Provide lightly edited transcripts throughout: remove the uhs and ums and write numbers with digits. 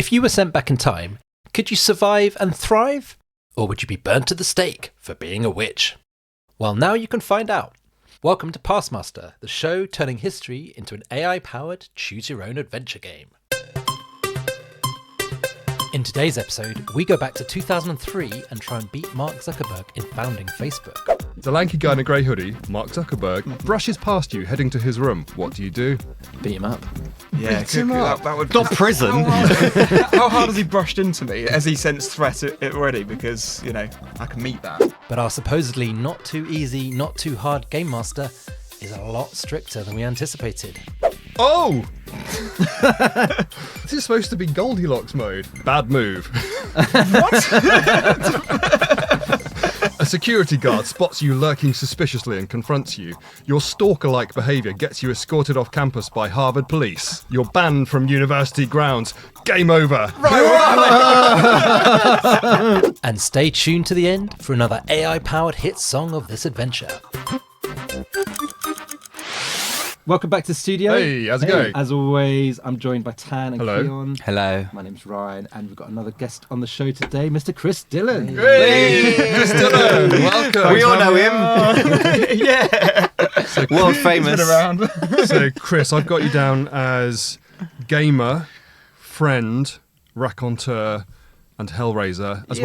If you were sent back in time, could you survive and thrive? Or would you be burnt to the stake for being a witch? Well, now you can find out. Welcome to PastMaster, the show turning history into an AI-powered choose-your-own-adventure game. In today's episode, we go back to 2003 and try and beat Mark Zuckerberg in founding Facebook. The lanky guy in a grey hoodie, Mark Zuckerberg, brushes past you heading to his room. What do you do? Beat him up. Yeah, Beat him up. That would Not prison. How hard has he brushed into me? Has he sensed threat it already? Because, you know, I can meet that. But our supposedly not too easy, not too hard Game Master is a lot stricter than we anticipated. Oh! This is supposed to be Goldilocks mode. Bad move. What? A security guard spots you lurking suspiciously and confronts you. Your stalker-like behaviour gets you escorted off campus by Harvard police. You're banned from university grounds. Game over. And stay tuned to the end for another AI-powered hit song of this adventure. Welcome back to the studio. Hey, how's it going? As always, I'm joined by Tan and Hello. Keon. Hello. My name's Ryan, and we've got another guest on the show today, Mr. Chris Dillon. Hey, Chris Dillon, welcome. We all know him. Yeah. World He's famous. been around. So, Chris, I've got you down as gamer, friend, raconteur, and Hellraiser, as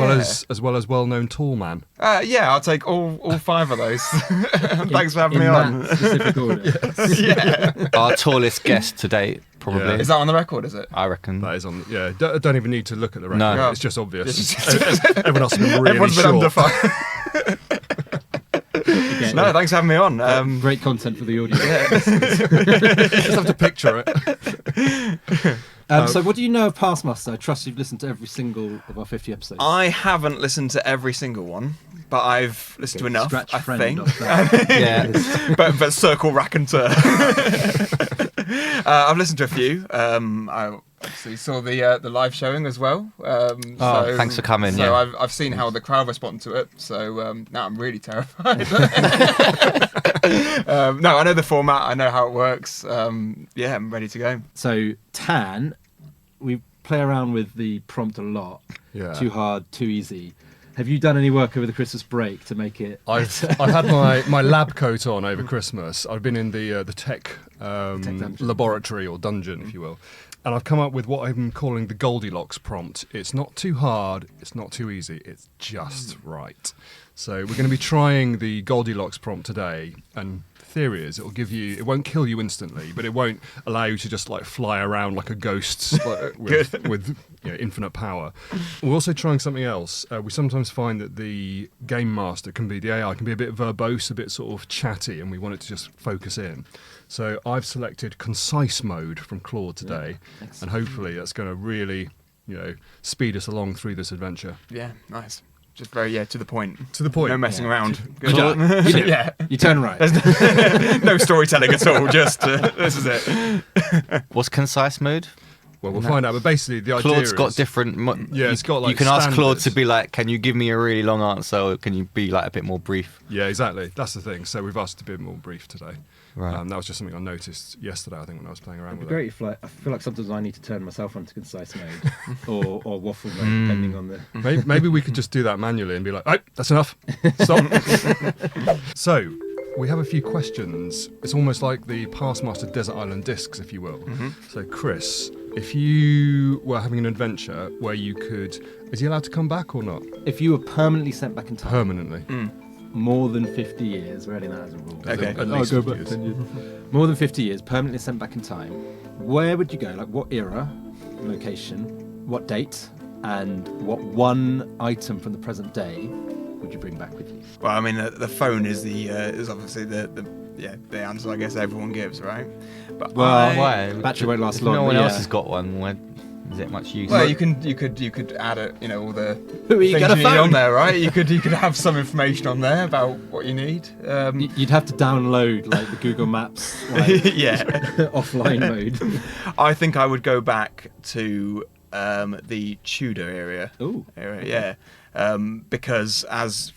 well as well-known tall man. Yeah, I'll take all five of those. Thanks for having me on. That specific order. Yeah. Our tallest guest to date, probably. Yeah. Is that on the record, is it? I reckon. That is on. Yeah, don't even need to look at the record. No. It's just obvious. Everyone else has been really Everyone's been short. under fire. No, thanks for having me on. Great content for the audience. Just have to picture it. So what do you know of PastMaster? I trust you've listened to every single of our 50 episodes. I haven't listened to every single one, but I've listened to enough, Scratch I friend think. off that. Yeah. but circle raconteur. I've listened to a few. I obviously saw the live showing as well. Thanks for coming, So yeah. I've seen how the crowd respond to it. So now I'm really terrified. No, I know the format. I know how it works. Yeah, I'm ready to go. So, Tan, we play around with the prompt a lot. Yeah. Too hard, too easy. Have you done any work over the Christmas break to make it? I've had my lab coat on over Christmas. I've been in the tech dungeon. laboratory or dungeon, if you will. And I've come up with what I'm calling the Goldilocks prompt. It's not too hard, it's not too easy, it's just right. So we're going to be trying the Goldilocks prompt today, and the theory is it won't kill you instantly, but it won't allow you to just like fly around like a ghost with infinite power. We're also trying something else. We sometimes find that the Game Master the AI can be a bit verbose, a bit sort of chatty, and we want it to just focus in. So I've selected concise mode from Claude today, and hopefully that's going to really, speed us along through this adventure. Yeah, nice. Just very to the point. To the point. No messing around. You do it. Yeah. You turn right. No storytelling at all. Just this is it. What's concise mode? Well, we'll find out. But basically, the idea Claude's is... got different... it's got like you can ask Claude standards. to be like, can you give me a really long answer, or can you be like a bit more brief? Yeah, exactly. That's the thing. So we've asked to be a bit more brief today. Right. That was just something I noticed yesterday, I think, when I was playing around It'd with be it. great if I feel like sometimes I need to turn myself onto concise mode or waffle mode, depending on the... Maybe we could just do that manually and be like, oh, that's enough. Stop. So, we have a few questions. It's almost like the PastMaster Desert Island Discs, if you will. Mm-hmm. So, Chris, if you were having an adventure where you could... Is he allowed to come back or not? If you were permanently sent back in time, Permanently. more than 50 years, we're adding that as a rule. Okay. At least go 50 back years. 10 years. More than 50 years, permanently sent back in time. Where would you go? Like what era, location, what date, and what one item from the present day would you bring back with you? Well, I mean, the phone is obviously the answer I guess everyone gives, right? But Why? Battery won't last If long. no one but else yeah. has got one. Why is it much use? Well, you could add it, all the Who are you things gonna you need on phone? there, right? You could have some information on there about what you need. You'd have to download like the Google Maps Yeah. offline mode. I think I would go back to the Tudor area. Ooh. Yeah. Because as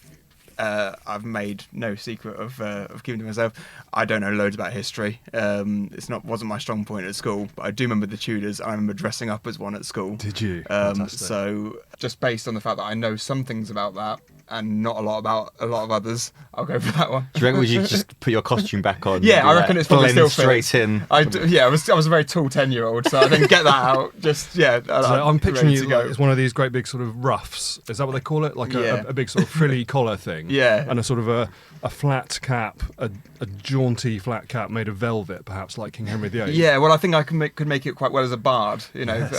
I've made no secret of keeping to myself. I don't know loads about history. Wasn't my strong point at school, but I do remember the Tudors. I remember dressing up as one at school. Did you? So just based on the fact that I know some things about that and not a lot about a lot of others, I'll go for that one. Do you reckon we should just put your costume back on? Yeah, I reckon it's probably blend still straight fits. in. I was a very tall 10-year-old, so I didn't get that out. Just So I'm picturing ready you to go. as one of these great big sort of ruffs. Is that what they call it? Like Yeah. a big sort of frilly collar thing. Yeah. And a sort of a flat cap, a jaunty flat cap made of velvet, perhaps like King Henry VIII. Yeah, well, I think I could make it quite well as a bard. You know,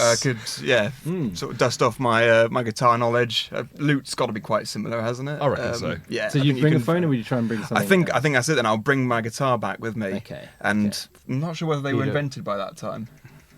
Yes. sort of dust off my my guitar knowledge. Lute's got to be quite similar, hasn't it? I reckon so. Yeah. So I you think bring a can- phone, or would you try and bring something? I think that's it. Then I'll bring my guitar back with me. Okay. And I'm not sure whether they You were don't- invented by that time.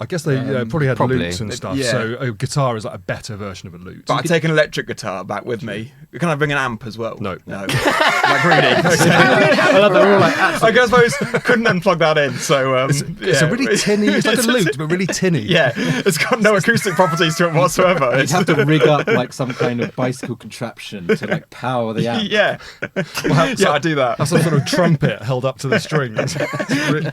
I guess they probably had Probably. lutes and stuff. Yeah. So a guitar is like a better version of a lute. But I take an electric guitar back with me. Can I bring an amp as well? No. No. Like really? I love they're all like I suppose couldn't unplug that in. So It's a really tinny. It's like a lute, but really tinny. Yeah, it's got no acoustic properties to it whatsoever. You'd It's, have to rig up like some kind of bicycle contraption to like power the amp. yeah, I do that. Have some sort of trumpet held up to the strings.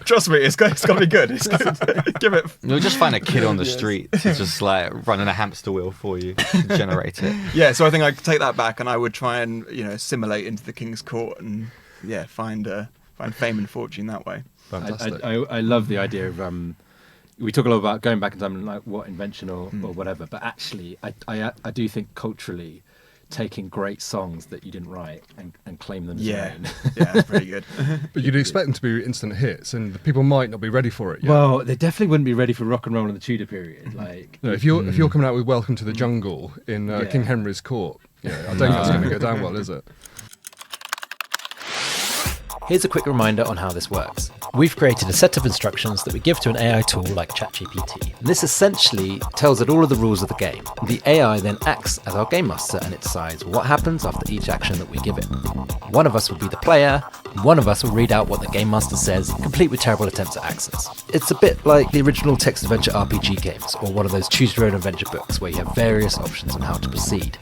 Trust me, it's got to be good. It's good. Give it. You'll just find a kid on the street to just like running a hamster wheel for you to generate it. Yeah, so I think I could take that back, and I would try and assimilate into the king's court, and find fame and fortune that way. Fantastic. I love the idea of we talk a lot about going back in time and like what invention or whatever, but actually I do think culturally taking great songs that you didn't write and claim them as your Yeah, own. yeah, it's pretty good. But you'd expect them to be instant hits, and the people might not be ready for it yet. Well, they definitely wouldn't be ready for rock and roll in the Tudor period. Like, No, if you're coming out with "Welcome to the Jungle" in King Henry's court, I don't think that's going to go down well, is it? Here's a quick reminder on how this works. We've created a set of instructions that we give to an AI tool like ChatGPT. And this essentially tells it all of the rules of the game. The AI then acts as our game master, and it decides what happens after each action that we give it. One of us will be the player, and one of us will read out what the game master says, complete with terrible attempts at accents. It's a bit like the original text adventure RPG games, or one of those choose your own adventure books where you have various options on how to proceed.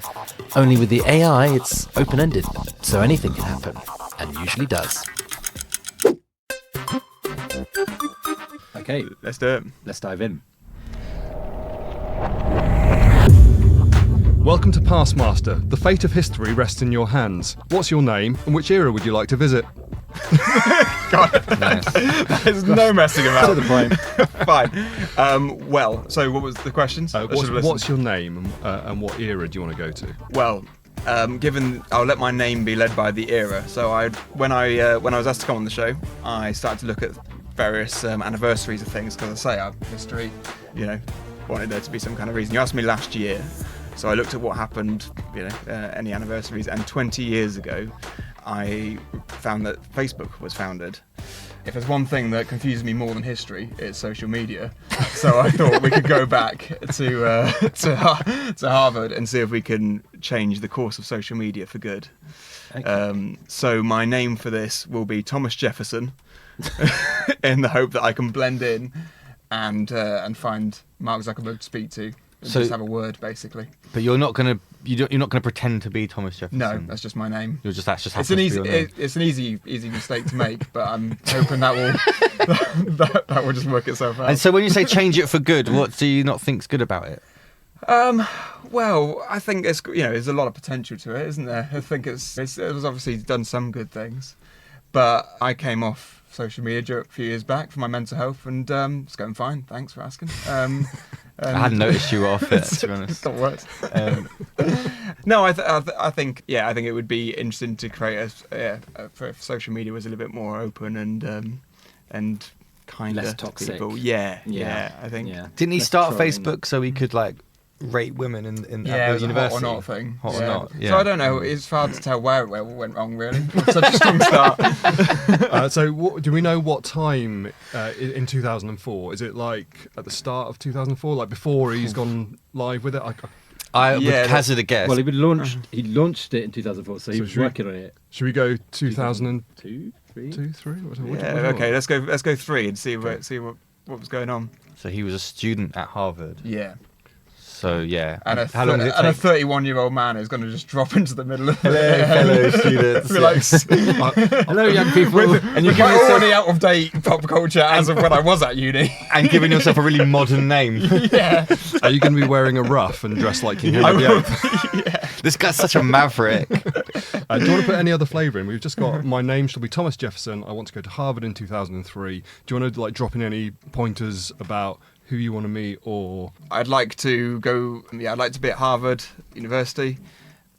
Only with the AI, it's open-ended, so anything can happen, and usually does. okay, Let's do it. let's dive in. Welcome to PastMaster. The fate of history rests in your hands. What's your name, and which era would you like to visit? Nice. There's no messing To about. the point. Fine. Well, so what was the questions? I should've listened. What's your name, and what era do you want to go to? Well, I'll let my name be led by the era. So when I was asked to come on the show, I started to look at various anniversaries of things, because I say I have history, wanted there to be some kind of reason. You asked me last year, so I looked at what happened, any anniversaries, and 20 years ago, I found that Facebook was founded. If there's one thing that confuses me more than history, it's social media. So I thought we could go back to Harvard and see if we can change the course of social media for good. Okay. So my name for this will be Thomas Jefferson, in the hope that I can blend in and find Mark Zuckerberg to speak to. And So- just have a word, basically. But you're not gonna pretend to be Thomas Jefferson. No, that's just my name. That's just It's happens an to be easy, your name. it's an easy mistake to make, but I'm hoping that will just work itself out. And so when you say change it for good, what do you not think's good about it? Well, I think there's a lot of potential to it, isn't there? I think it was obviously done some good things, but I came off social media a few years back for my mental health, and it's going fine. Thanks for asking. I hadn't noticed you were off it, to be honest. It's got worse. No, I think it would be interesting to create if social media was a little bit more open and kinder Less to toxic. people. Yeah, I think. Yeah. Didn't he Less start trolling. Facebook so he could like rate women in Yeah, at it the was university? a hot or not thing. Hot or Yeah. not, yeah. So I don't know. It's hard to tell where it went wrong, really. It's such a strong start. So do we know what time in 2004? Is it like at the start of 2004, like before he's gone live with it? I would Yeah, hazard a guess. Well, he launched it in 2004, so he So was should we- working on it. Should we go 2002, 2, 3. 3? What Yeah, okay. Let's go 3 and see what was going on. So he was a student at Harvard. Yeah. So yeah. And How long does it and a take? 31-year-old man is going to just drop into the middle of Hello, students. Be like, Hello, young people. And you with give my yourself already out of date pop culture as of when I was at uni. and giving yourself a really modern name. Yeah. Are you going to be wearing a ruff and dressed like King Henry VIII? This guy's such a maverick. Do you want to put any other flavour in? We've just got my name shall be Thomas Jefferson. I want to go to Harvard in 2003. Do you want to drop in any pointers about who you want to meet or? I'd like to go. Yeah, I'd like to be at Harvard University,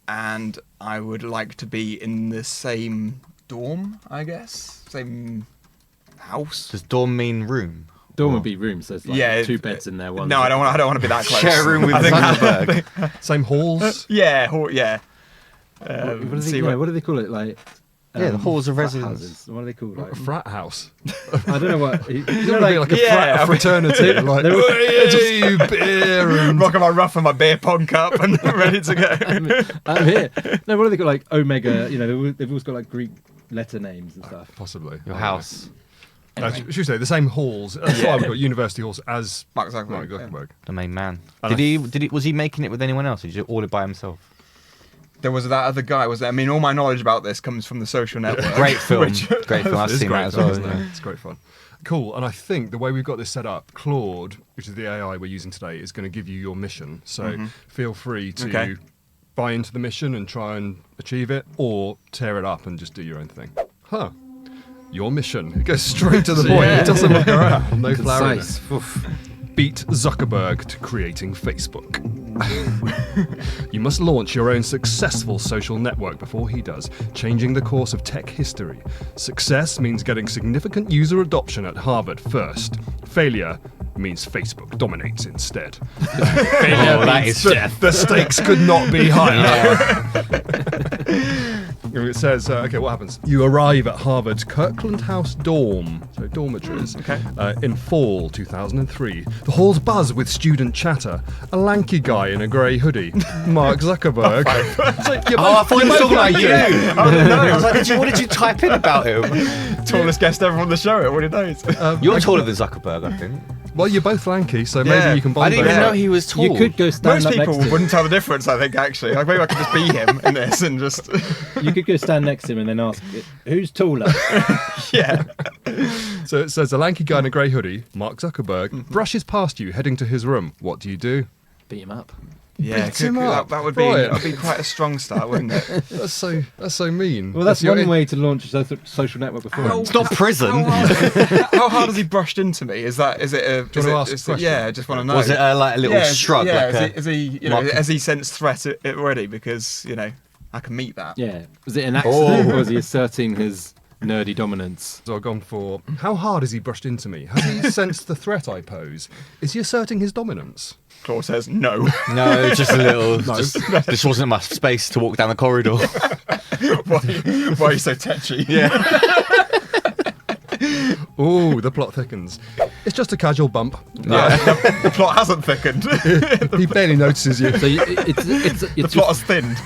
and I would like to be in the same dorm, I guess, same house. Does dorm mean room? Dorm would be rooms. There's like Yeah, 2 beds in there. One. No, I don't want to be that close. Share a room with I think Zuckerberg. Same halls? Yeah, yeah. What do they call it? Like. Yeah, the halls of frat residence. houses. What are they called? Like, A frat house. I don't know what. You It's know, going to be like a, yeah, a fraternity. Like, hey, beer and... Rocking my ruff and my beer pong cup and ready to go. I'm here. No, what are they called? Like Omega. You know, they've always got like Greek letter names and stuff. Possibly. Your house. Should we say the same halls? That's why we've got university halls as Mark Zuckerberg. Mark Zuckerberg. The main man. And Was he making it with anyone else? Or did he do all it by himself? There was that other guy. I mean, all my knowledge about this comes from The Social Network. Great film. Which- Great film. I've It's seen great that as fun, well. isn't it? Yeah. It's great fun. Cool. And I think the way we've got this set up, Claude, which is the AI we're using today, is going to give you your mission. So feel free to buy into the mission and try and achieve it, or tear it up and just do your own thing. Huh. Your mission. It goes straight to the point. Yeah. It doesn't look around. No flower in it. Concise. Oof. Beat Zuckerberg to creating Facebook. You must launch your own successful social network before he does, changing the course of tech history. Success means getting significant user adoption at Harvard first. Failure means Facebook dominates instead. Failure that means is death. The stakes could not be higher. It says, okay, what happens? You arrive at Harvard's Kirkland House dorm, so dormitories, in fall 2003. The halls buzz with student chatter. A lanky guy in a grey hoodie, Mark Zuckerberg. I thought he was talking about you. I was like, what did you type in about him? Tallest guest ever on the show. Everybody knows. You're taller than Zuckerberg, I think. Well, you're both lanky, so Yeah. maybe you can bond I didn't over even that. know he was tall. You could go stand Most up people next to him. wouldn't tell the difference. I think actually, like, maybe I could just be him in this and just You could go stand next to him and then ask, who's taller? yeah. So it says a lanky guy in a grey hoodie, Mark Zuckerberg, brushes past you, heading to his room. What do you do? Beat him up. Yeah, Beat him up. that would be Brian. that'd be quite a strong start, wouldn't it? That's so mean. Well, that's your one in- way to launch a social network before. It's not prison. How hard has he brushed into me? Is it a? Do you is want to it- ask is a it- question? yeah, I just want to know. Was it like a little shrug? Yeah, like is he you know, Mark- has he sensed threat already? Because I can meet that. Yeah. Was it an accident or was he asserting his nerdy dominance? So I've gone for, how hard has he brushed into me? Has he sensed the threat I pose? Is he asserting his dominance? Claude says no. No, just a little. This wasn't enough space to walk down the corridor. why are you so tetchy? Yeah. Ooh, the plot thickens. It's just a casual bump. The plot hasn't thickened. He barely notices you. So it's The plot has thinned.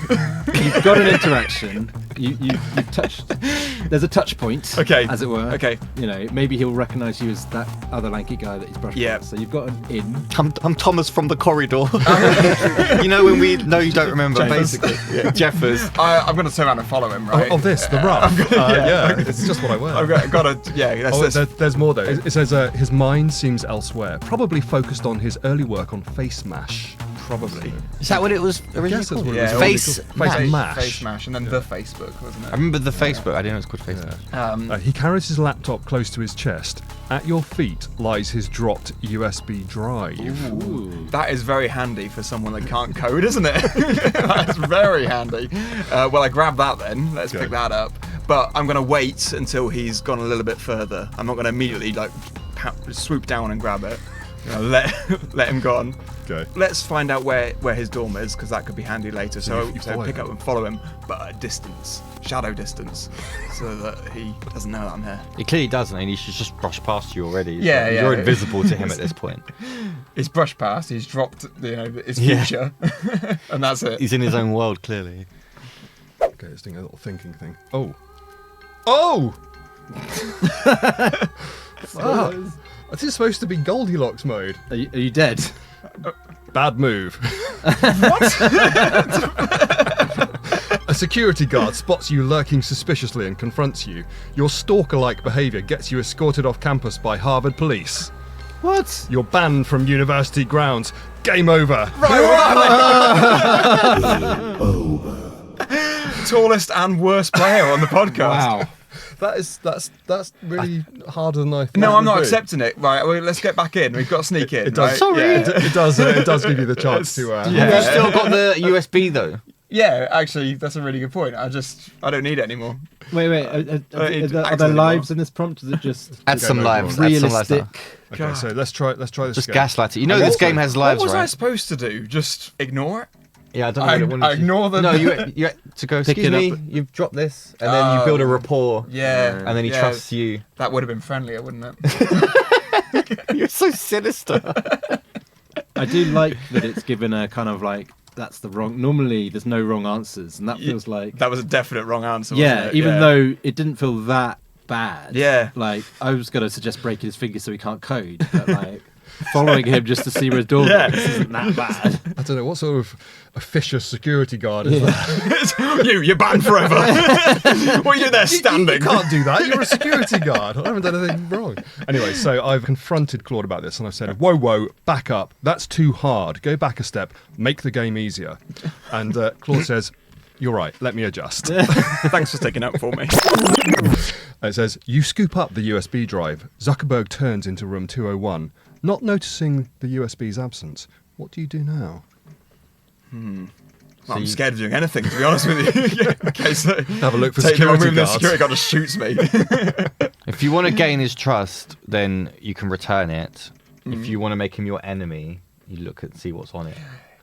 you've got an interaction. You've touched. There's a touch point, Okay. as it were. Okay. You know, maybe he'll recognise you as that other lanky guy that he's brushed Yeah. past. So you've got an in. I'm Thomas from the corridor. You know when we know you don't remember, Jeffers. basically. Yeah, Jeffers. I'm going to turn around and follow him, right? Oh, this, the rough. Yeah, it's just what I wear. I've got to. Yeah, There's more though. It says his mind seems elsewhere, probably focused on his early work on Face Mash. probably. Is that what it was originally Guess that's called? what it was Face originally called. Face Mash. Face Mash, and then the Facebook, wasn't I it? remember the Facebook. I didn't know it was called Facebook. He carries his laptop close to his chest. At your feet lies his dropped USB drive. That is very handy for someone that can't code, isn't it? That's very handy. Well, I grab that then. Let's pick that up. But I'm going to wait until he's gone a little bit further. I'm not going to immediately swoop down and grab it. Let him go on. Okay. Let's find out where his dorm is, because that could be handy later. So you follow pick him. up and follow him, but at a distance, shadow distance, so that he doesn't know that I'm here. He clearly doesn't, and he should just brush past you already. Yeah, yeah. You're invisible to him at this point. He's brushed past. He's dropped, his Yeah. future, and that's it. He's in his own world, clearly. Okay, let's do a little thinking thing. Oh! Fuck. This is supposed to be Goldilocks mode. Are you dead? Bad move. A security guard spots you lurking suspiciously and confronts you. Your stalker-like behaviour gets you escorted off campus by Harvard police. What? You're banned from university grounds. Game over. Tallest and worst player on the podcast. Wow. That's really harder than I thought. No, it I'm not would be. accepting it. Right, well, let's get back in. We've got to sneak in. It does. Right? Sorry. Yeah. It does give you the chance to. Yeah. You've still got the USB though. Yeah, actually, that's a really good point. I don't need it anymore. Wait. Are there lives in this prompt? Is it just Add some lives. Add some lives. realistic? Okay, so let's try this Just game. gaslight it. You know this game has lives, What was I right? supposed to do? Just ignore it? Yeah, I don't know what it wanted I ignore them. No, you had to go, Pick excuse it me, up. you've dropped this, and then you build a rapport. Yeah. And then he trusts you. That would have been friendlier, wouldn't it? You're so sinister. I do like that it's given a kind of like, that's the wrong. Normally, there's no wrong answers, and that feels like. That was a definite wrong answer. Yeah, wasn't it? even though it didn't feel that bad. Yeah. Like, I was going to suggest breaking his finger so he can't code, but like, following him just to see where his door goes isn't that bad. I don't know what sort of officious security guard is that. You're banned forever. What are you there standing? You can't do that. You're a security guard. I haven't done anything wrong. Anyway, so I've confronted Claude about this and I've said, whoa, back up. That's too hard. Go back a step. Make the game easier. And Claude says, you're right. Let me adjust. Thanks for sticking up for me. It says, you scoop up the USB drive. Zuckerberg turns into room 201. Not noticing the USB's absence. What do you do now? Well, I'm scared of doing anything, to be honest with you. Okay, so Have a look for take the security room, the guards. security guard just shoots me. If you want to gain his trust, then you can return it. If you want to make him your enemy, you look and see what's on it.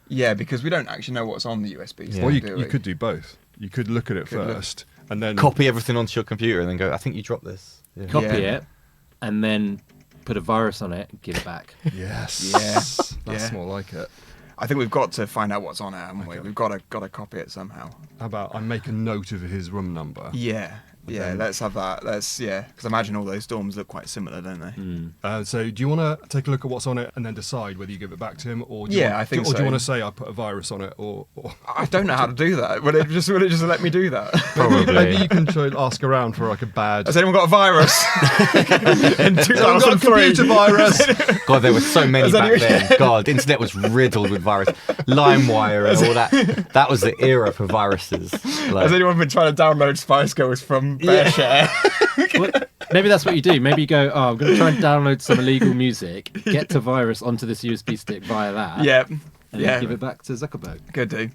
Yeah, because we don't actually know what's on the USB stick. Well, you do we? could do both. You could look at it first and then Copy everything onto your computer and then go, I think you dropped this. Yeah. Copy Yeah. it, and then put a virus on it and give it back. Yes. Yeah. That's Yeah. more like it. I think we've got to find out what's on it, haven't we? We've got to copy it somehow. How about I make a note of his room number? Yeah. Yeah, then- let's have that. Because I imagine all those dorms look quite similar, don't they? So do you want to take a look at what's on it and then decide whether you give it back to him, or do you Yeah, want, I think or do you so. want to say I put a virus on it, or I don't know how to do that. Will it just let me do that? Probably. maybe you can try and ask around for like a bad. Has anyone got a virus? In I've got a 2003. computer virus. God, there were so many Has back anyone- then. God, the internet was riddled with viruses. LimeWire and all that. That was the era for viruses. Like, Has anyone been trying to download Spice Girls from BearShare? Well, maybe that's what you do. Maybe you go, I'm going to try and download some illegal music, get the virus onto this USB stick via that, Yeah. and Yeah. then give it back to Zuckerberg. Could do.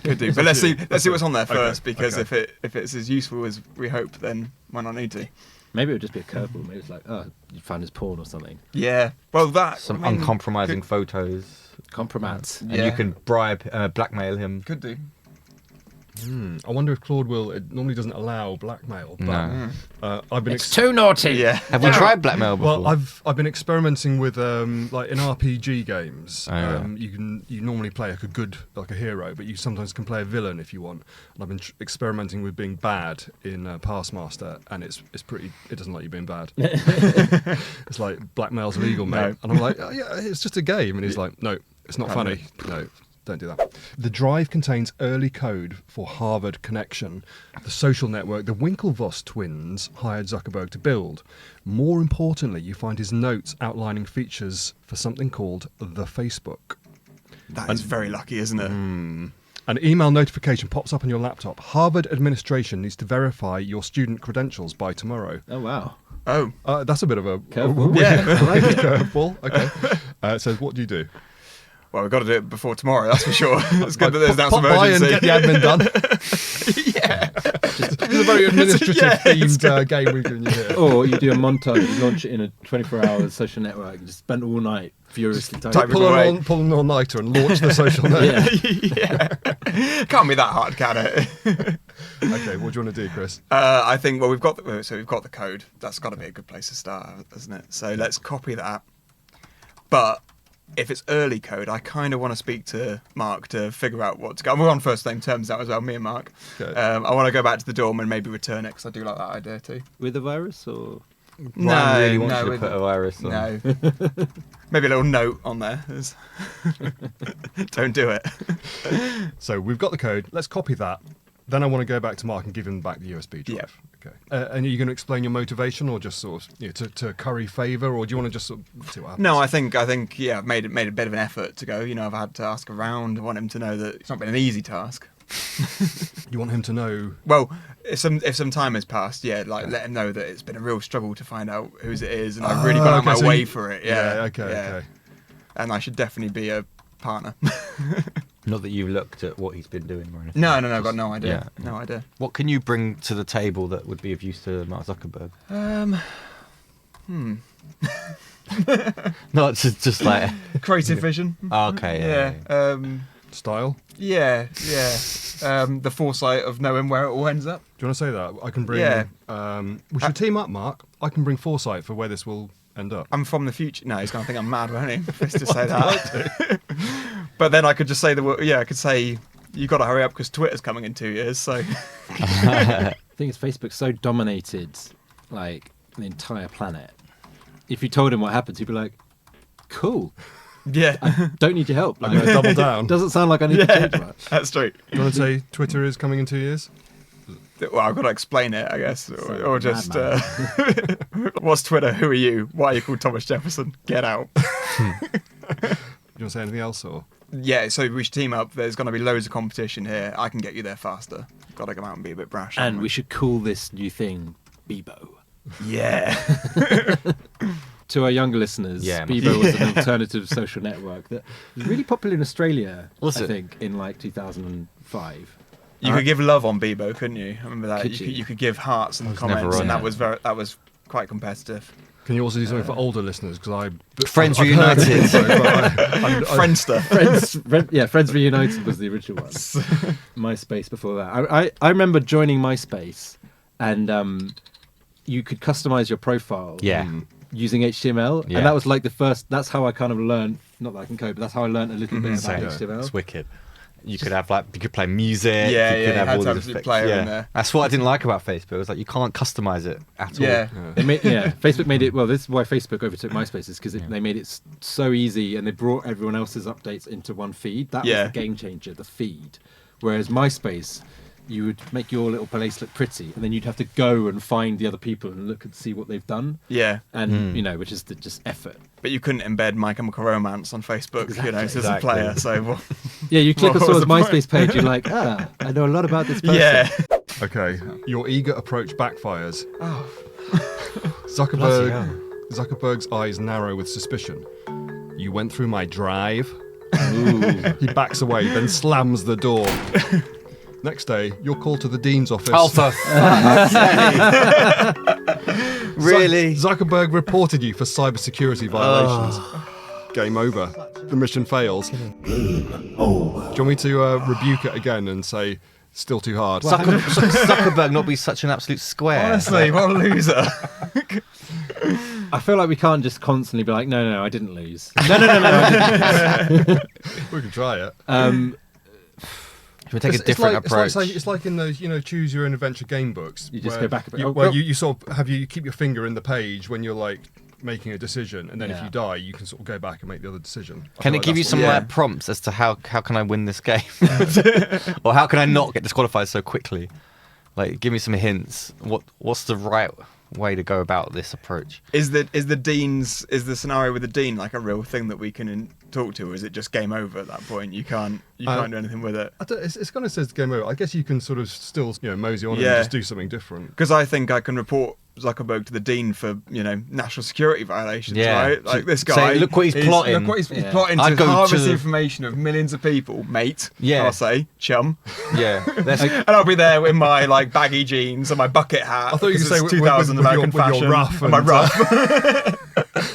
But let's see what's on there Okay, first, because okay. if it's as useful as we hope, then why not need to? Maybe it would just be a curveball. Maybe it's like, you found his porn or something. Yeah. Well, that some I mean, uncompromising photos. Compromat. And Yeah. you can blackmail him. Could do. I wonder if Claude will. It normally doesn't allow blackmail, but No. I've been. It's too naughty. Yeah. Have we tried blackmail before? Well, I've been experimenting with like in RPG games. Oh, yeah. You normally play like a hero, but you sometimes can play a villain if you want. And I've been experimenting with being bad in PastMaster, and it's pretty. It doesn't like you being bad. It's like blackmail's illegal, mate. No. And I'm like, oh, yeah, it's just a game, and he's like, no, it's not funny. No. Don't do that. The drive contains early code for Harvard Connection, the social network the Winklevoss twins hired Zuckerberg to build. More importantly, you find his notes outlining features for something called the Facebook. That is very lucky, isn't it? An email notification pops up on your laptop. Harvard administration needs to verify your student credentials by tomorrow. Oh, wow. Oh. That's a bit of a Curveball. Yeah. I like a curveball. Okay. It says, what do you do? Well, we've got to do it before tomorrow, that's for sure. It's good that there's now Pop some by and urgency. get the admin done. Yeah. It's a very administrative themed game we've given you here. Or you do a montage, you launch it in a 24-hour social network, you just spend all night furiously typing. Pull an all-nighter and launch the social network. Yeah. Can't be that hard, can it? Okay, what do you want to do, Chris? I think, well, we've got the code. That's got to be a good place to start, hasn't it? So let's copy that. But if it's early code, I kind of want to speak to Mark to figure out what to go. We're on first name terms now as well, me and Mark. Okay. I want to go back to the dorm and maybe return it, because I do like that idea too. With a virus or? Ryan really wants no, you to put a virus on. No. Maybe a little note on there. Don't do it. So we've got the code. Let's copy that. Then I want to go back to Mark and give him back the USB drive. Yep. Okay. And are you going to explain your motivation, or just sort of to curry favour, or do you want to just sort of see what happens? No, I think yeah, I've made a bit of an effort to go. I've had to ask around. I want him to know that it's not been an easy task. You want him to know. Well, if some time has passed, let him know that it's been a real struggle to find out whose it is, and I've really gone out my way for it. Yeah. Okay. And I should definitely be a partner. Not that you looked at what he's been doing or anything. No, I've got no idea. Yeah. No idea. What can you bring to the table that would be of use to Mark Zuckerberg? Not just like Creative vision. Okay. Yeah. Style? Yeah. The foresight of knowing where it all ends up. Do you want to say that? I can bring. Yeah. We should team up, Mark. I can bring foresight for where this will end up. I'm from the future. No, he's going to think I'm mad, won't he? If it's to say that. But then I could just say the word. Yeah, I could say, you got to hurry up because Twitter's coming in 2 years. So. The thing is, Facebook's so dominated, like, the entire planet. If you told him what happens, he'd be like, cool. Yeah. I don't need your help. I'm going to double down. Doesn't sound like I need to change much. That's true. Do you want to say Twitter is coming in 2 years? Well, I've got to explain it, I guess. Or just, what's Twitter? Who are you? Why are you called Thomas Jefferson? Get out. Do you want to say anything else, or? Yeah, so we should team up. There's going to be loads of competition here. I can get you there faster. Got to come out and be a bit brash. And we should call this new thing Bebo. Yeah. To our younger listeners, Bebo was an alternative social network that was really popular in Australia, I think, in like 2005. You could give love on Bebo, couldn't you? I remember that. Could You could give hearts and comments, and that was quite competitive. Can you also do something for older listeners? Because Friends Reunited. Friendster. Friends Reunited was the original one. MySpace before that. I remember joining MySpace, and you could customize your profile. Using HTML, and that was like the first. That's how I kind of learned. Not that I can code, but that's how I learned a little bit about HTML. It's wicked. You could have you could play music. Yeah, you could have all these effects. Player in there. That's what I didn't like about Facebook. It was like you can't customize it at all. Facebook made it. Well, this is why Facebook overtook MySpace, is because they made it so easy, and they brought everyone else's updates into one feed. That was the game changer, the feed. Whereas MySpace, you would make your little place look pretty, and then you'd have to go and find the other people and look and see what they've done. Yeah. And, which is just effort. But you couldn't embed My Chemical Romance on Facebook, as a player. So, you click on someone's MySpace page, you're like, I know a lot about this person. Yeah. Okay, your eager approach backfires. Oh. Zuckerberg's eyes narrow with suspicion. You went through my drive. He backs away, then slams the door. Next day, you're called to the dean's office. Oh, for fuck's sake. Really? Zuckerberg reported you for cybersecurity violations. Game over. The mission fails. Do you want me to rebuke it again and say, still too hard? Zuckerberg not be such an absolute square. Honestly, what a loser. I feel like we can't just constantly be like, no, I didn't lose. No, I didn't. We can try it. Should we take a different approach? It's like in those, choose your own adventure game books. You just go back a bit. You sort of you keep your finger in the page when you're like making a decision, and then if you die, you can sort of go back and make the other decision. Can it give you some prompts as to how can I win this game, or how can I not get disqualified so quickly? Like, give me some hints. What's the right way to go about this approach? Is the scenario with the dean like a real thing that we can talk to, or is it just game over at that point? You can't do anything with it. It's kind of says game over. I guess you can sort of still mosey on and just do something different. Because I think I can report Zuckerberg to the dean for national security violations, right? Like this guy. Say, look what he's plotting. Look what he's plotting to harvest the information of millions of people, mate. Yeah. I'll say, chum. Yeah. And I'll be there in my like baggy jeans and my bucket hat. I thought you could say 2000 American fashion. Your rough and my rough.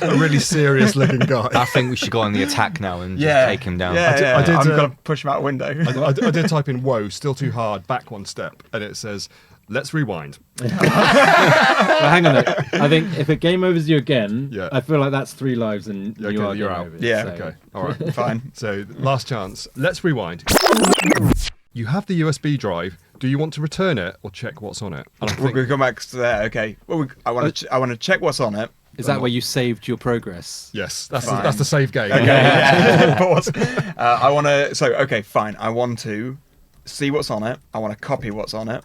A really serious looking guy. I think we should go on the attack now and just take him down. I'm going to push him out a window. I did type in, whoa, still too hard, back one step. And it says, let's rewind. Well, hang on. I think if it game overs you again, I feel like that's 3 lives and you're out. Over. Yeah. Okay. All right. Fine. So last chance. Let's rewind. You have the USB drive. Do you want to return it or check what's on it? And I We're think, going to come back to that. Okay. Well, I want to check what's on it. Is that where you saved your progress? yes, that's Fine. the save game. Okay. Yeah. Pause. I want to. So okay, fine. I want to see what's on it. I want to copy what's on it.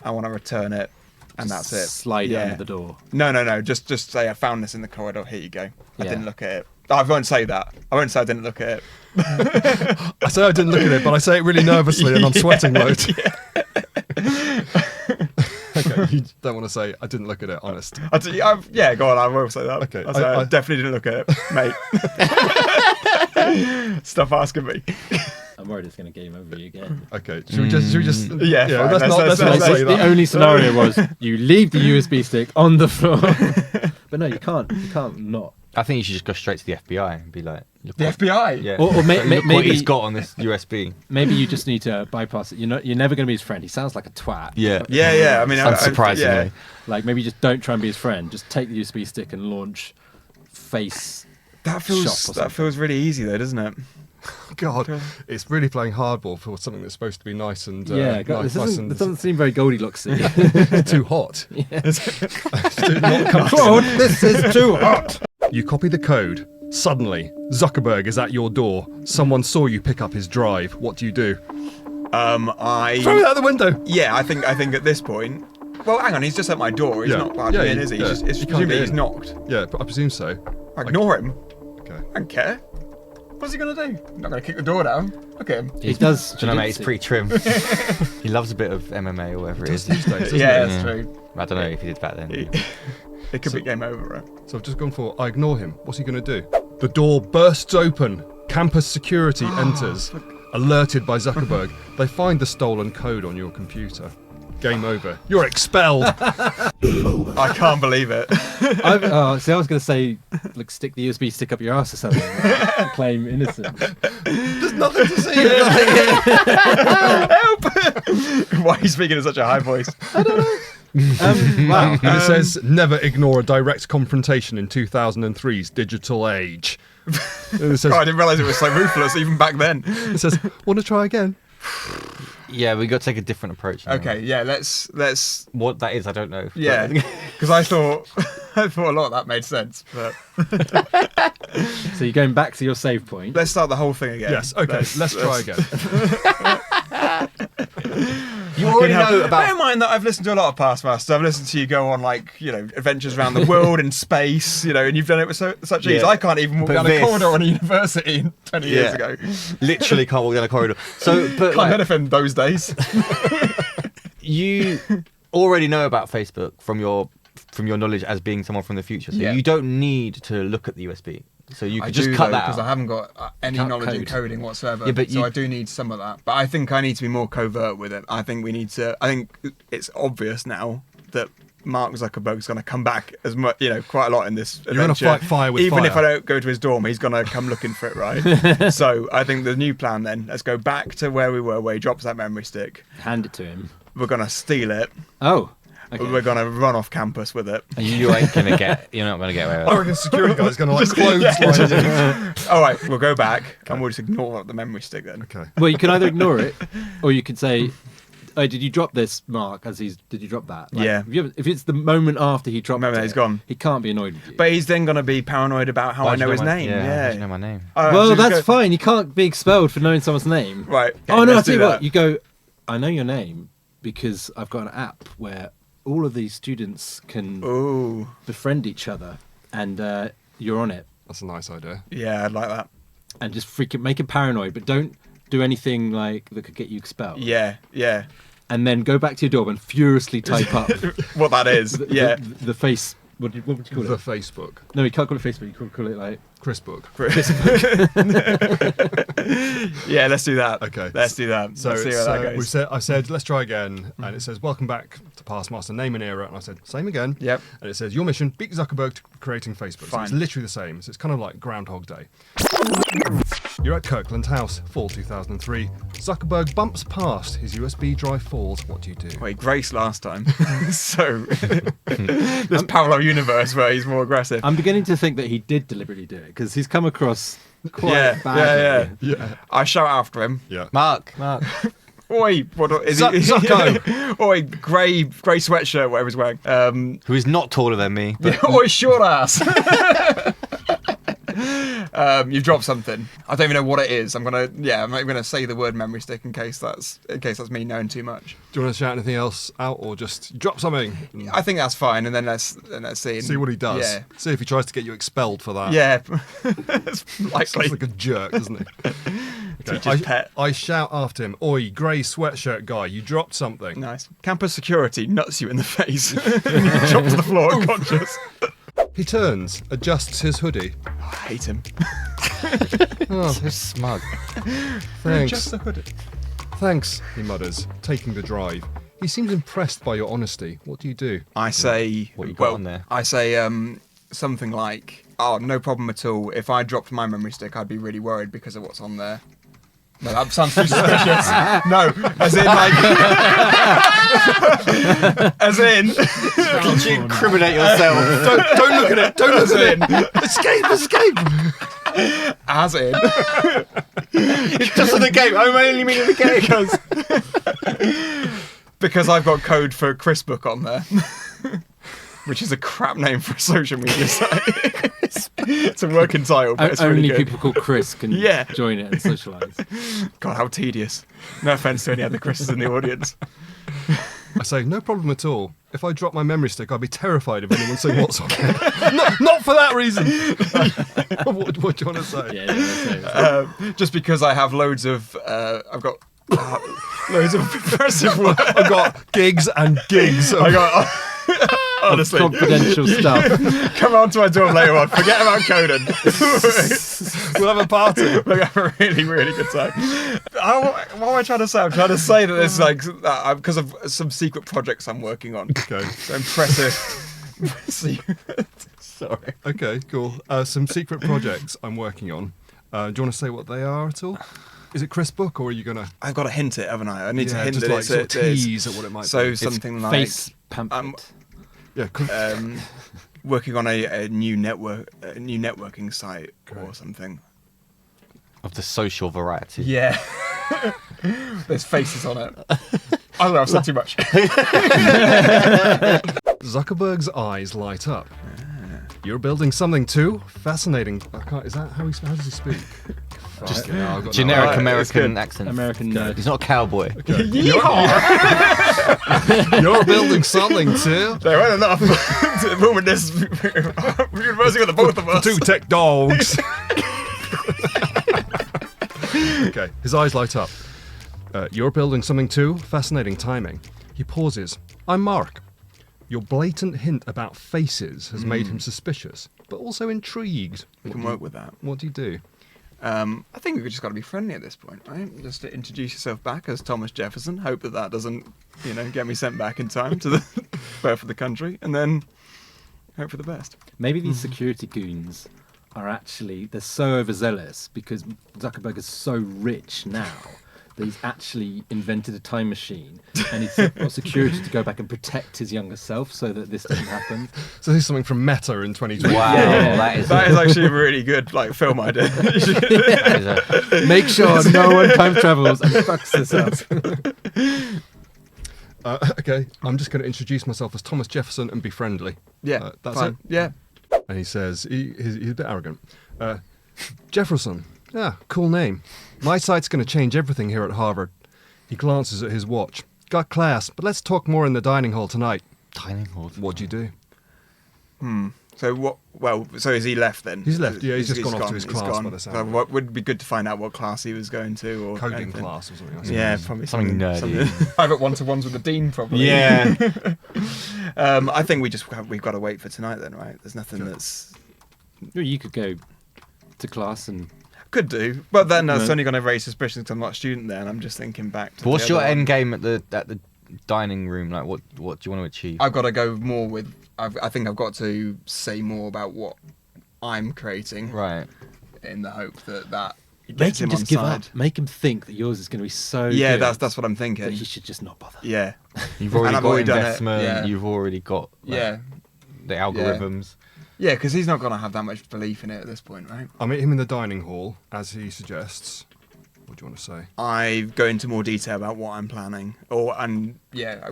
I want to return it, and that's it. Slide it under the door. No. Just say I found this in the corridor. Here you go. I Yeah. didn't look at it. I won't say that. I won't say I didn't look at it. I say I didn't look at it, but I say it really nervously and on sweating mode. Okay, you don't want to say I didn't look at it, honest. Yeah, go on. I will say that. Okay, I'll say I definitely didn't look at it, mate. Stop asking me. I'm worried it's going to game over you again. Okay, should we just Yeah, fine, let's not let's say The that. only scenario was you leave the USB stick on the floor. But no, you can't. You can't not. I think you should just go straight to the FBI and be like, look The what- FBI. Yeah. Or Look what maybe he's got on this USB. Maybe you just need to bypass it. You're never going to be his friend. He sounds like a twat. Yeah. Yeah. I mean, Unsurprisingly. yeah. Like maybe just don't try and be his friend. Just take the USB stick and launch face. That shop or something. feels really easy though, doesn't it? God, it's really playing hardball for something that's supposed to be nice and God, nice this and doesn't seem very Goldilocks-y. it's too hot. It's not comfortable. This is too hot. You copy the code. Suddenly, Zuckerberg is at your door. Someone saw you pick up his drive. What do you do? I Throw it out the window. Yeah, I think at this point. Well, hang on. He's just at my door. He's Yeah. not barging Yeah, in, is he? yeah. It's He can't presumably get he's in. knocked. Yeah, I presume so. I ignore him. Okay. I don't care. What's he gonna do? I'm not gonna kick the door down. Look at him. He does. Do you know, mate, he's pretty trim. He loves a bit of MMA or whatever it is. These days, doesn't Yeah, it? that's Yeah. true. I don't know if he did back then. It could be game over, right? So I've just gone for, I ignore him. What's he going to do? The door bursts open. Campus security enters. Alerted by Zuckerberg. They find the stolen code on your computer. Game over. You're expelled. I can't believe it. I was going to say, like, stick the USB stick up your ass or something. And claim innocence. There's nothing to see here. Help! Why are you speaking in such a high voice? Wow. And it says, never ignore a direct confrontation in 2003's digital age. And it says, God, I didn't realise it was so ruthless even back then. it says, want to try again? Yeah, we got to take a different approach. now. Okay, yeah, let's What that is, I don't know. yeah, because I thought a lot of that made sense. But So you're going back to your save point. let's start the whole thing again. Yes, okay, let's try again. You already know Bear about. in mind that I've listened to a lot of PastMaster. I've listened to you go on adventures around the world in space, and you've done it with such ease. Yeah. I can't even walk But down a this- corridor on a university 20 years Yeah. ago. Literally can't walk down a corridor. So, but Can't like, anything those days. you already know about Facebook from your knowledge as being someone from the future. So Yeah. you don't need to look at the USB. So you I could just do, cut though, that because I out. haven't got any Can't knowledge in code. coding whatsoever. Yeah, but so you- I do need some of that. But I think I need to be more covert with it. I think we need to. I think it's obvious now that Mark Zuckerberg's going to come back as much, quite a lot in this adventure. You're going to fight fire with Even fire. if I don't go to his dorm, he's going to come looking for it, right? So I think the new plan then, let's go back to where we were, where he drops that memory stick. Hand it to him. We're going to steal it. Oh. Okay. We're going to run off campus with it. And you ain't gonna get. You're not gonna get away with I it. reckon security guy's going to clothesline him. All right, we'll go back and we'll just ignore the memory stick then. Okay. Well, you can either ignore it, or you can say, "Oh, did you drop this, Mark? Did you drop that?" Yeah. If it's the moment after he dropped Moment it, he's gone. he can't be annoyed with you. But he's then going to be paranoid about how Why I do you know his my- name. Yeah. How Yeah. do you know my name? All right, well, so just that's go- fine. You can't be expelled for knowing someone's name. Right. Oh okay, no! I'll let's tell do you that. what. You go. I know your name because I've got an app where all of these students can Ooh, befriend each other, and you're on it, That's a nice idea. yeah, I'd like that. and just freaking make him paranoid, but don't do anything like that could get you expelled. Yeah, yeah. And then go back to your dorm and furiously type up What that is, yeah. the face. What would you call The it? Facebook. No, you can't call it Facebook. You call it like. Chris book. Yeah, let's do that. Okay. Let's do that. So let's see it's, where that goes. I said, let's try again. And it says, welcome back to PastMaster, name and era. And I said, same again. Yep. And it says, your mission, beat Zuckerberg to creating Facebook. So Fine. it's literally the same. So it's kind of like Groundhog Day. You're at Kirkland House, fall 2003. Zuckerberg bumps past, his USB drive falls. What do you do? Wait, Grace last time. So, this parallel universe where he's more aggressive. I'm beginning to think that he did deliberately do it because he's come across quite Yeah, badly. yeah. Yeah. I shout after him. Yeah. Mark. Oi, what is he? Zucko. Oi, grey sweatshirt, whatever he's wearing. Who is not taller than me. But Oi, short ass. You've dropped something. I don't even know what it is. I'm not even gonna say the word memory stick in case that's me knowing too much. Do you want to shout anything else out, or just drop something? I think that's fine, and then let's see. See what he does. Yeah. See if he tries to get you expelled for that. Yeah. It's likely. Sounds like a jerk, doesn't he? Teacher's pet. I shout after him, "Oi, grey sweatshirt guy, you dropped something." Nice. Campus security nuts you in the face. And you drop to the floor unconscious. He turns, adjusts his hoodie. I hate him. so smug. Thanks. Just the hoodie. Thanks, he mutters, taking the drive. He seems impressed by your honesty. What do you do? I say, What you got on there? I say something like, "Oh, no problem at all. If I dropped my memory stick, I'd be really worried because of what's on there." No, that sounds too suspicious. No, as in like, as in. Did you incriminate yourself? Don't look at it. Don't look at it. Escape. As in. It's just in the game. I only mean in the game. Because I've got code for Christbook on there. Which is a crap name for a social media site. It's a working title, but it's Only really good. people called Chris can join it and socialise. God, how tedious. No offence to any other Chris's in the audience. I say, no problem at all. If I drop my memory stick, I'd be terrified of anyone saying what's on it. Not for that reason. What do you want to say? Yeah, that's it. Just because I have loads of... I've got loads of impressive work. I've got gigs and gigs. I got... Honestly, confidential stuff. Come on to my door later on. Forget about coding. We'll have a party. We'll have a really, really good time. What am I trying to say? I'm trying to say that it's like because of some secret projects I'm working on. Okay. So impressive. Sorry. Okay, cool. Some secret projects I'm working on. Do you want to say what they are at all? Is it Christbook, or are you gonna? I've got to hint it, haven't I? I need to hint just it. like It's- sort of it is. tease at what it might So be. something like Face pamphlet. Yeah. working on a new networking site or something. Of the social variety. Yeah. There's faces on it. I don't know, I've said too much. Zuckerberg's eyes light up. You're building something too? Fascinating. How does he speak? Just Fucking hell, I've got no generic idea. American accent. American nerd. He's not a cowboy. You're building something too? There ain't enough room in this university with the both of us. Two tech dogs. Okay, his eyes light up. You're building something too? Fascinating timing. He pauses. I'm Mark. Your blatant hint about faces has made him suspicious, but also intrigued. We can work with that. What do you do? I think we've just got to be friendly at this point, right? Just to introduce yourself back as Thomas Jefferson. Hope that doesn't, get me sent back in time to the birth of the country, and then hope for the best. Maybe these security goons are they're so overzealous because Zuckerberg is so rich now that he's actually invented a time machine and he's got security to go back and protect his younger self so that this doesn't happen. So this is something from Meta in 2020. Wow, Yeah. that is actually a really good film idea. that is Make sure no one time travels and fucks this up. Okay, I'm just going to introduce myself as Thomas Jefferson and be friendly. Yeah, that's fine. it. Yeah. And he says, he's a bit arrogant. Jefferson, yeah, cool name. My site's going to change everything here at Harvard. He glances at his watch. Got class, but let's talk more in the dining hall tonight. dining hall. What'd you do? So what? Well, so is he left then? He's left, yeah, he's just gone off to his class by the sound So of it. what would be good to find out what class he was going to, or Coding anything. class or something. I Yeah, suppose. probably Something nerdy. Private one-to-ones with the dean, probably. Yeah. I think we've got to wait for tonight then, right? There's nothing that's You could go to class and could do, but then that's No. only going to raise suspicions because I'm not a student there, and I'm just thinking back to. But what's the your other one. end game at the dining room? Like, what do you want to achieve? I've got to go more with. I think I've got to say more about what I'm creating, Right. in the hope that make gets him him just on give side. up. Make him think that yours is going to be so Yeah, good that's what I'm that thinking. he should just not bother. Yeah, You've already And I've got already done it, investment. yeah. You've already got yeah, the algorithms. yeah. Because he's not going to have that much belief in it at this point, right? I meet him in the dining hall, as he suggests. What do you want to say? I go into more detail about what I'm planning, I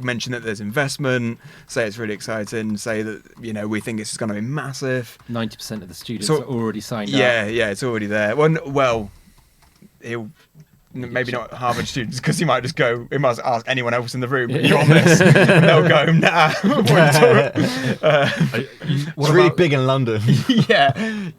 mention that there's investment. Say it's really exciting. Say that we think this is going to be massive. 90% of the students are already signed up. Yeah, it's already there. Well, he'll. Maybe not Harvard students, because he might just go. He might ask anyone else in the room. You on this? And they'll go, nah. It's really big in London. yeah.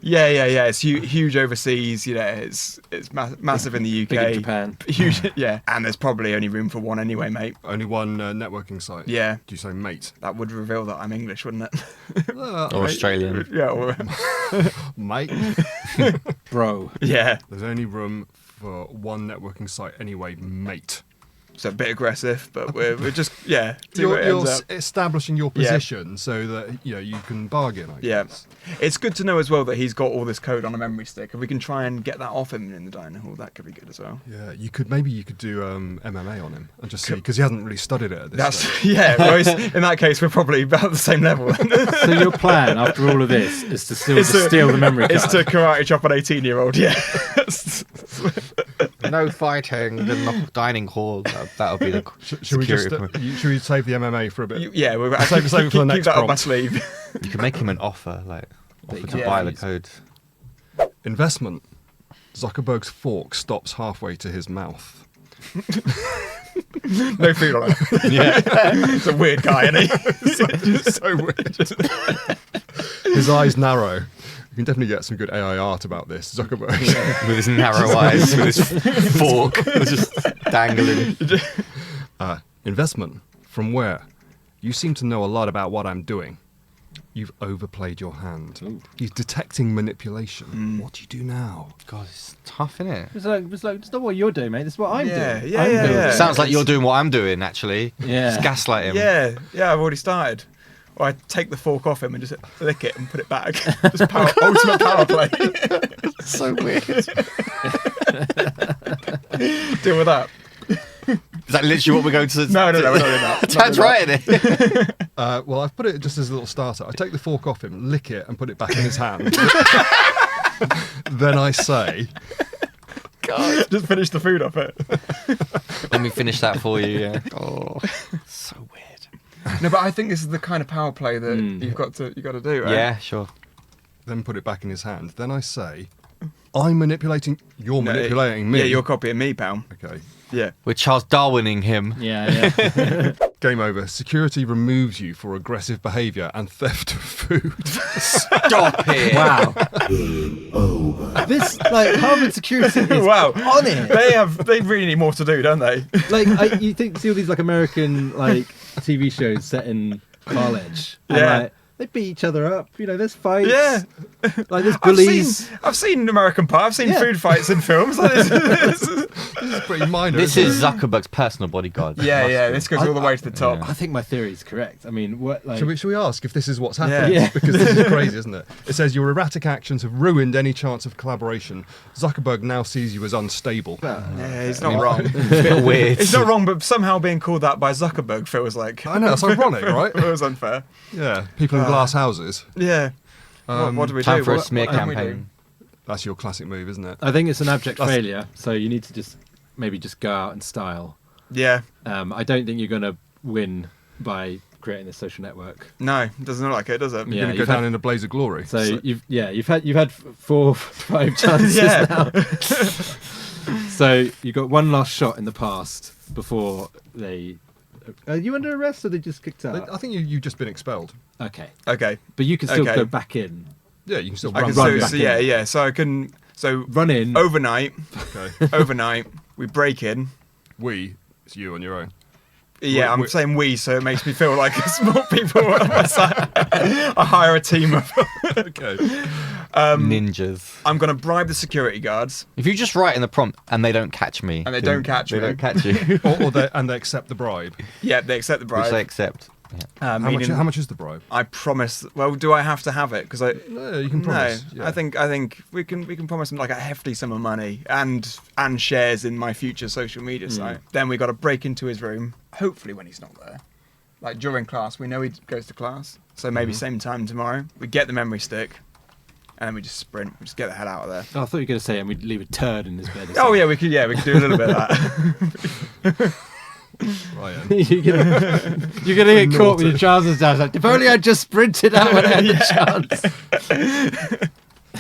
It's huge overseas. It's massive in the UK. Big in Japan. Huge, yeah. And there's probably only room for one anyway, mate. Only one networking site. Yeah. Do you say mate? That would reveal that I'm English, wouldn't it? Or Australian. Yeah. Or, Mate. Bro. yeah. There's only room for one networking site anyway, mate. So a bit aggressive, but we're just You're establishing your Yeah. position so that you can bargain. I Yeah. guess. It's good to know as well that he's got all this code on a memory stick. If we can try and get that off him in the dining hall, that could be good as well. Yeah, you could do MMA on him and just see, because he hasn't really studied it at this stage. Yeah. Well, in that case, we're probably about the same level. So your plan after all of this is to still steal the memory card? It's to karate chop an 18-year-old. Yeah. No fighting in the dining hall. That'll be the Should we just should we save the MMA for a bit? Yeah, we're Save it for the keep next that up my prompt. sleeve. You can make him an offer, to Yeah. buy the code. Investment. Zuckerberg's fork stops halfway to his mouth. No food on it. Yeah. It's a weird guy, isn't he? It's so weird. His eyes narrow. You can definitely get some good AI art about this, Zuckerberg. With his narrow eyes, with his fork just dangling. Investment. From where? You seem to know a lot about what I'm doing. You've overplayed your hand. Ooh. He's detecting manipulation. What do you do now? God, it's tough, isn't it? It's not what you're doing, mate. It's what I'm doing. Yeah, I'm yeah, doing yeah. it. Sounds like you're doing what I'm doing, actually. Yeah. Just gaslight him. Yeah, I've already started. Or I take the fork off him and just lick it and put it back. Just ultimate power play. So weird. Deal with that. Is that literally what we're going to... No, we're not doing that. Tad's right in it. Well, I've put it just as a little starter. I take the fork off him, lick it, and put it back in his hand. Then I say... God. Just finish the food off it. Let me finish that for you, yeah. Oh, so weird. No, but I think this is the kind of power play that you've got to do, right? Yeah, sure. Then put it back in his hand. Then I say... I'm manipulating... You're manipulating me. Yeah, you're copying me, pal. Okay. Yeah. We're Charles Darwining him. Yeah. Game over. Security removes you for aggressive behaviour and theft of food. Stop it. Wow. This, Harvard security is Wow. on it. They really need more to do, don't they? You see all these American TV shows set in college. Yeah. And, they beat each other up. There's fights. Yeah. There's bullies. I've seen American Pie. I've seen food fights in films. This is pretty minor. This isn't is Zuckerberg's personal bodyguard. This goes all the way to the top. I think my theory is correct. I mean, what it? Should we ask if this is what's happened? Yeah. Because this is crazy, isn't it? It says your erratic actions have ruined any chance of collaboration. Zuckerberg now sees you as unstable. Yeah, he's not wrong. It's a bit weird. It's not wrong, but somehow being called that by Zuckerberg feels like... I know, it's ironic, right? It was unfair. Yeah, people in glass houses. Yeah. What do we Time do? for a What smear can we do? campaign. That's your classic move, isn't it? I think it's an abject failure. So you need to maybe just go out in style. Yeah. I don't think you're going to win by creating this social network. No, it doesn't look like it, does it? Yeah. You're going to go down in a blaze of glory. So you've had 4 5 chances now. So you got one last shot in the past before they. Are you under arrest or they just kicked out? I think you've just been expelled. Okay, Okay. but you can still Okay. go back in. Yeah, you can still I run. can back so, in. yeah. So I can. So Run in. overnight, Okay. we break in. It's you on your own. Yeah, I'm we- saying we, so it makes me feel like it's more people on my side. I hire a team of. Okay. Ninjas. I'm going to bribe the security guards, If you just write in the prompt and they don't catch me. And they then don't catch they me. don't catch you. or they accept the bribe. Yeah, they accept the Which they bribe. accept. Yeah. Meaning How much is the bribe? I promise. Well, do I have to have it? Because I. No, you can promise. No, Yeah. I think we can promise them like a hefty sum of money and shares in my future social media site. Then we got to break into his room. Hopefully, when he's not there, like during class, we know he goes to class, so maybe same time tomorrow. We get the memory stick, and then we just sprint. We just get the hell out of there. Oh, I thought you were going to say, and we'd leave a turd in his bed. Or Oh yeah, we could do a little bit of that. Ryan. You're gonna get caught with your trousers down. Like, if only I just sprinted out when I had the chance.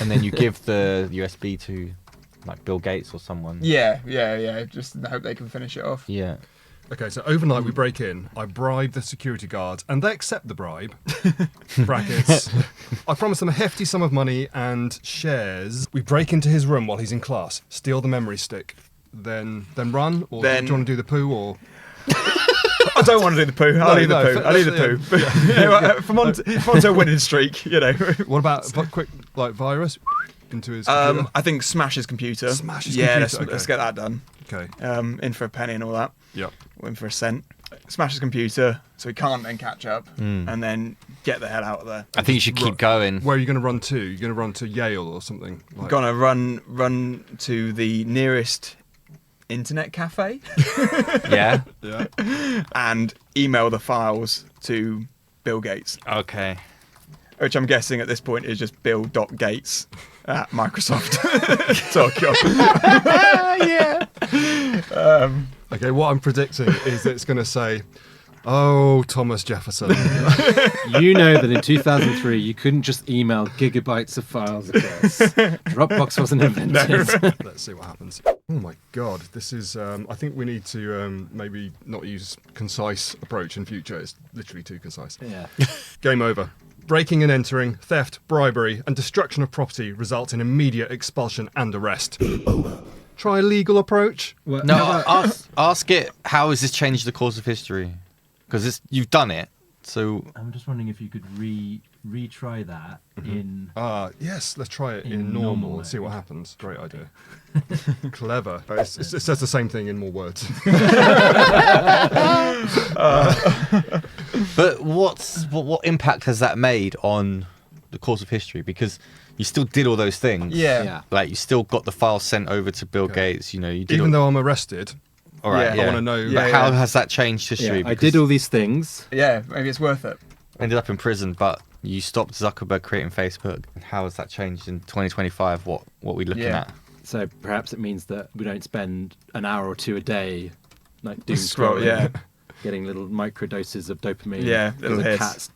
And then you give the USB to like Bill Gates or someone. Yeah. Just in the hope they can finish it off. Yeah. Okay, so overnight we break in, I bribe the security guards, and they accept the bribe. Brackets. I promise them a hefty sum of money and shares. We break into his room while he's in class, steal the memory stick, then run, or do you want to do the poo, or... I don't want to do the poo. I'll leave the poo. If I'm on a winning streak, you know. What about quick, like, virus into his computer? I think smash his computer. Smash his computer, let's get that done. Okay. In for a penny and all that. Yep. In for a cent. Smash his computer so he can't then catch up, and then get the hell out of there. I think you should keep going. Where are you going to run to? You're going to run to Yale or something? Like... Gonna run to the nearest internet cafe. Yeah. And email the files to Bill Gates. Okay. Which I'm guessing at this point is just bill.gates@microsoft.com. Yeah. Okay, what I'm predicting is that it's going to say, "Oh, Thomas Jefferson." You know that in 2003 you couldn't just email gigabytes of files across. Dropbox wasn't invented. Let's see what happens. Oh my God, this is. I think we need to maybe not use concise approach in future. It's literally too concise. Yeah. Game over. Breaking and entering, theft, bribery, and destruction of property result in immediate expulsion and arrest. Try a legal approach. Well, No, ask it. How has this changed the course of history? Because you've done it. So I'm just wondering if you could retry that in. Yes, let's try it in In normal normal and see what mode. happens. Great idea. Clever. But it says the same thing in more words. But what impact has that made on the course of history? Because you still did all those things. Yeah. Like you still got the file sent over to Bill Okay. Gates. You know, you did. Even though I'm arrested, all right, Yeah. I want to know. But how has that changed history? Yeah, I Because did all these things. Yeah, maybe it's worth it. ended up in prison, but you stopped Zuckerberg creating Facebook. How has that changed in 2025? What we're looking Yeah. at? So perhaps it means that we don't spend an hour or two a day like doom Scroll, scrolling, yeah. getting little micro doses of dopamine. Yeah, because little a hits. cat's,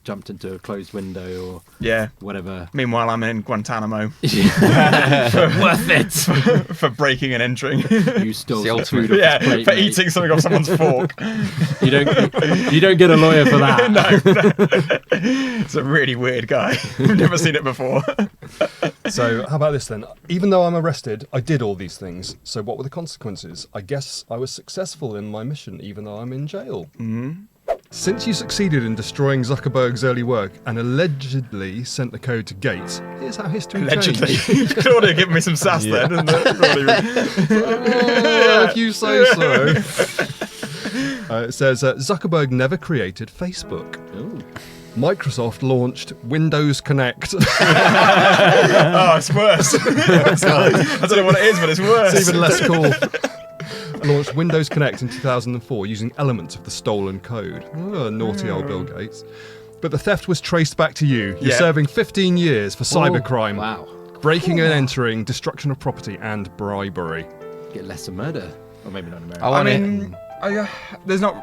jumped into a closed window or Yeah. whatever. Meanwhile, I'm in Guantanamo Worth it. for breaking and entering. You stole the some ultimate. food off Yeah, his plate, for mate. eating something off someone's fork. You don't get a lawyer for that. It's a really weird guy. I've never seen it before. So how about this then? Even though I'm arrested, I did all these things. So what were the consequences? I guess I was successful in my mission, even though I'm in jail. Mm-hmm. Since you succeeded in destroying Zuckerberg's early work and allegedly sent the code to Gates, here's how history Allegedly. changed. Claude giving me some sass then, isn't it? If you say so. It says Zuckerberg never created Facebook. Ooh. Microsoft launched Windows Connect. Oh, it's worse. I don't know what it is, but it's worse. It's even less cool. Launched Windows Connect in 2004 using elements of the stolen code. Oh, naughty old Bill Gates. But the theft was traced back to you. You're Yeah. serving 15 years for cybercrime, Wow. breaking and entering, destruction of property, and bribery. Get less of murder. Or maybe not in America. I I want mean,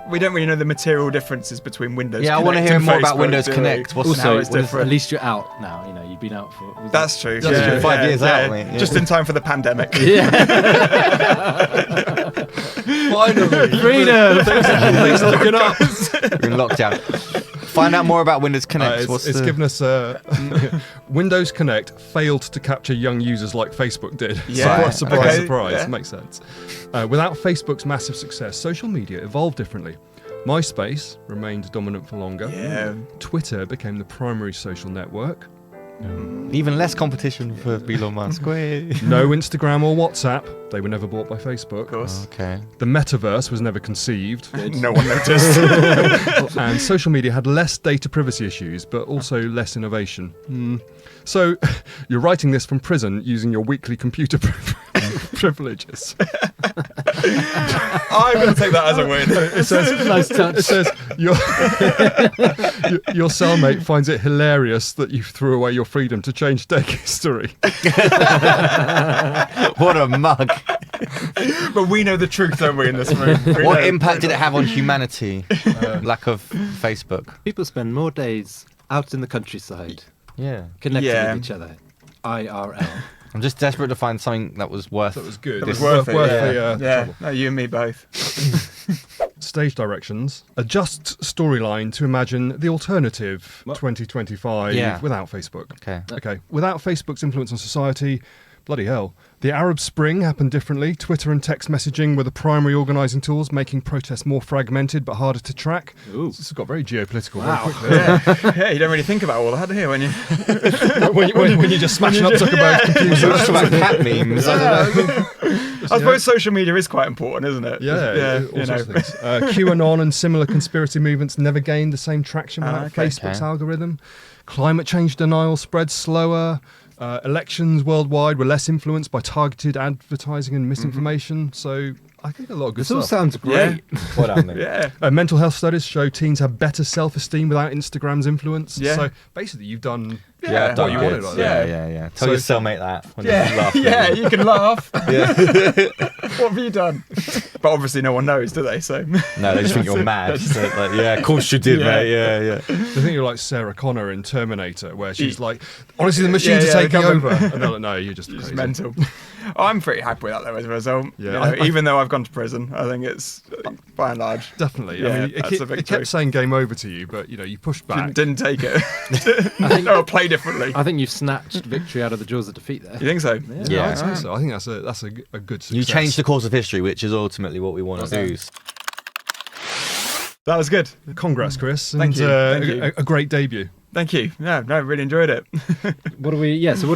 we don't really know the material differences between Windows Yeah, I Connect want to hear and more about Facebook, Windows do we? Connect. What's Also, Also, how it's well, different. at least you're out now. You've been out for. That's true. That's true. 5 years out, mate. Yeah. Just in time for the pandemic. Finally! Freedom. Things are looking up. We're in lockdown. Find out more about Windows Connect. It's given us Windows Connect failed to capture young users like Facebook did. Yeah. Surprise, Okay. surprise. Yeah. Makes sense. Without Facebook's massive success, social media evolved differently. MySpace remained dominant for longer. Yeah. Twitter became the primary social network. even less competition for Elon Musk. No Instagram or WhatsApp. They were never bought by Facebook. Of course. Okay. The metaverse was never conceived. No one noticed. And social media had less data privacy issues, but also less innovation. So you're writing this from prison using your weekly computer privileges. I'm going to take that as a win. It says, Nice touch. It says your cellmate finds it hilarious that you threw away your freedom to change deck history. What a mug. But we know the truth, don't we, in this room? What impact did it have on humanity? Lack of Facebook. People spend more days out in the countryside Yeah. connecting Yeah. with each other. IRL. I'm just desperate to find something that was worth. That was good. It was This- worth it. the Yeah, trouble. no, you and me both. Stage directions. Adjust storyline to imagine the alternative What? 2025 Yeah. without Facebook. Okay. Okay. Without Facebook's influence on society, bloody hell. The Arab Spring happened differently. Twitter and text messaging were the primary organising tools, making protests more fragmented but harder to track. Ooh. This has got very geopolitical Wow. very quickly. Yeah, you don't really think about all that here when you. when you're just smashing up Zuckerberg's computer. Let's talk about cat memes. I don't know. I suppose social media is quite important, isn't it? Yeah, you all know. sorts of things. QAnon and similar conspiracy movements never gained the same traction without Okay. Facebook's Okay. algorithm. Climate change denial spread slower. Elections worldwide were less influenced by targeted advertising and misinformation. So I think a lot of good This all stuff. sounds great. What on there? Yeah. Mental health studies show teens have better self-esteem without Instagram's influence. Yeah. So basically, you've done Yeah, what you wanted. Yeah, Like Yeah. that. yeah. Tell So- your cellmate that. When Yeah, you laugh. yeah, you can laugh. Yeah. What have you done? But obviously, no one knows, do they? So No, they just think you're mad. So, like, yeah, of course you did, Yeah. mate. Yeah. I think you're like Sarah Connor in Terminator, where she's like, honestly, the machines Yeah, are yeah, taking come on. over. And they're like, no, you're just it's crazy. mental. I'm pretty happy with that though as a result. Yeah. You know, even though I've gone to prison, I think it's by and large Definitely. Yeah, I mean, that's a it victory. kept saying game over to you, but you pushed back. didn't take it. Or play differently. I think you've snatched victory out of the jaws of defeat there. You think so? Yeah. I'd say so. I think that's a good success. You changed the course of history, which is ultimately what we want to do. That was good. Congrats, Chris. Thank and, you, thank you. A great debut. Thank you. No, really enjoyed it. What do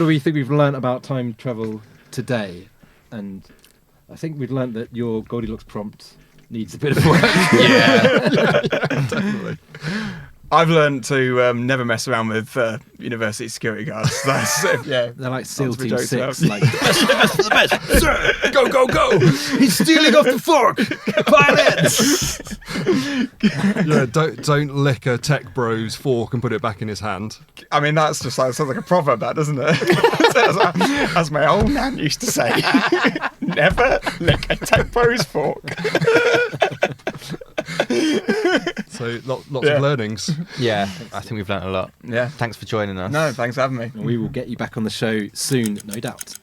we think we've learnt about time travel today? And I think we've learnt that your Goldilocks prompt needs a bit of work. Definitely. I've learned to never mess around with university security guards. That's yeah. They're like SEAL Not to be Team joked 6. about. Like, Sir, go, go, go! He's stealing off the fork! Yeah, don't lick a tech bro's fork and put it back in his hand. I mean, that's just like sounds like a proverb, that doesn't it? As my old nan used to say, never lick a tech bro's fork. So lots Yeah. of learnings. Yeah, I think we've learnt a lot. Yeah. Thanks for joining us. No, thanks for having me. we will get you back on the show soon, no doubt.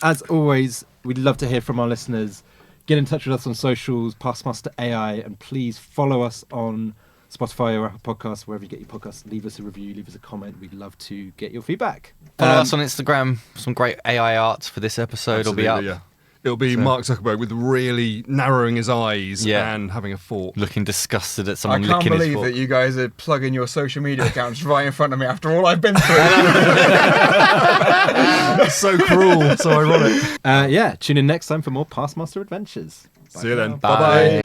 As always, we'd love to hear from our listeners. Get in touch with us on socials, PastMaster AI, and please follow us on Spotify or Apple Podcasts, wherever you get your podcasts. Leave us a review, leave us a comment. We'd love to get your feedback. Follow us on Instagram. Some great AI art for this episode will be up. Absolutely, yeah. It'll be So- Mark Zuckerberg with really narrowing his eyes Yeah. and having a fork. Looking disgusted at I someone can't licking his believe fork. that you guys are plugging your social media accounts right in front of me after all I've been through. That's so cruel, so ironic. Tune in next time for more PastMaster adventures. Bye See you for then. now. Bye.